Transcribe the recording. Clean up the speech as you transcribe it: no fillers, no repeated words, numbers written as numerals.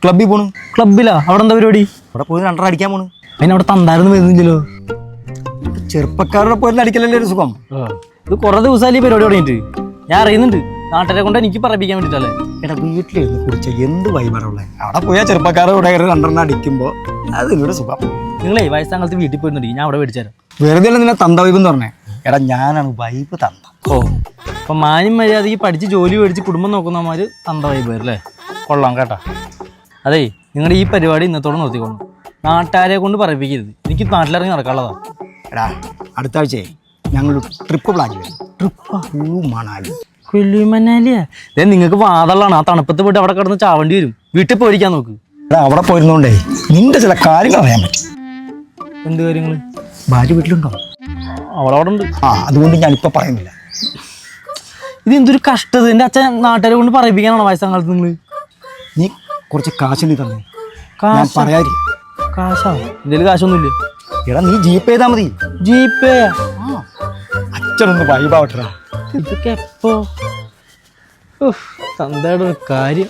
ക്ലബ്ബിൽ പോണു. ക്ലബിലാ? അവിടെ എന്താ പരിപാടി? അവിടെ പോയി രണ്ടര അടിക്കാൻ പോണു. അതിനവിടെ തന്താരൊന്നും വരുന്നില്ലല്ലോ. ചെറുപ്പക്കാരുടെ പോയി അടിക്കലല്ലേ ഒരു സുഖം. ഇത് കുറെ ദിവസമായി പരിപാടി തുടങ്ങിയിട്ട്. ഞാൻ അറിയുന്നുണ്ട്, നാട്ടിലെ കൊണ്ട് എനിക്ക് പറയിപ്പിക്കാൻ വേണ്ടിട്ടല്ലേ. എടാ വീട്ടിലിരുന്ന് കുടിച്ച എന്ത് വൈബാണുള്ളത്. അവിടെ പോയാൽ ചെറുപ്പക്കാരുടെ കൂടെ രണ്ടെണ്ണം അടിക്കുമ്പോൾ അതിനൊരു സുഖം. നിങ്ങളേ വയസ്സാകാലത്ത് വീട്ടിൽ പോയിരുന്നുണ്ട്, ഞാൻ അവിടെ മേടിച്ചു തരാം. വെറുതെ നിന്നെ തന്ത വൈബ് എന്ന് പറഞ്ഞേ. എടാ ഞാനാണ് വൈബ് തന്ത. ഓ, അപ്പൊ മാന്യം മര്യാദയ്ക്ക് പഠിച്ച് ജോലി മേടിച്ച് കുടുംബം നോക്കുന്നമാര് തന്ത വൈബ് അല്ലേ? കൊള്ളാം കേട്ടാ. അതേ, നിങ്ങളുടെ ഈ പരിപാടി ഇന്നത്തോടെ നിർത്തിക്കൊള്ളു. നാട്ടുകാരെ കൊണ്ട് പറയിപ്പിക്കരുത്. എനിക്ക് നാട്ടിലിറങ്ങി നടക്കാനുള്ളതാണ്. എടാ അടുത്ത ആഴ്ചയെ ഞങ്ങൾ ട്രിപ്പ് പ്ലാൻ ചെയ്യും. ട്രിപ്പ് മണാലി. കുലു മനാലിയാ? അതെ, നിങ്ങൾക്ക് വാതള്ളാണ്. ആ തണുപ്പത്ത് പോയിട്ട് അവിടെ കിടന്ന് ചാവേണ്ടി വരും. വീട്ടിൽ പോയിരിക്കാൻ നോക്ക്. എടാ അവിടെ പോയിരുന്നോണ്ടേ നിന്റെ ചില കാര്യങ്ങൾ അറിയാൻ പറ്റും. എന്ത് കാര്യങ്ങള്? ഭാര്യ വീട്ടിലുണ്ടോ? അവളവിടെ ഉണ്ട്. അതുകൊണ്ട് ഞാനിപ്പോൾ പറയുന്നില്ല. ഇത് എന്തൊരു കഷ്ടത. എൻ്റെ അച്ഛൻ നാട്ടുകാരെ കൊണ്ട് പറയിപ്പിക്കാനാണോ വയസ്സാകാലത്ത് നിങ്ങൾ? നീ കുറച്ച് കാശ് നീ തന്നെ. കാശ്? പറയാതിരിക്കും. കാശാ? എന്തെങ്കിലും കാശൊന്നുമില്ല. എടാ നീ ജീപേ ചെയ്താൽ മതി. ജീപേ? അച്ഛനൊന്ന് വൈബാവട്ടെടാ. ഇതൊക്കെ എപ്പോ? തന്തയുടെ ഒരു കാര്യം.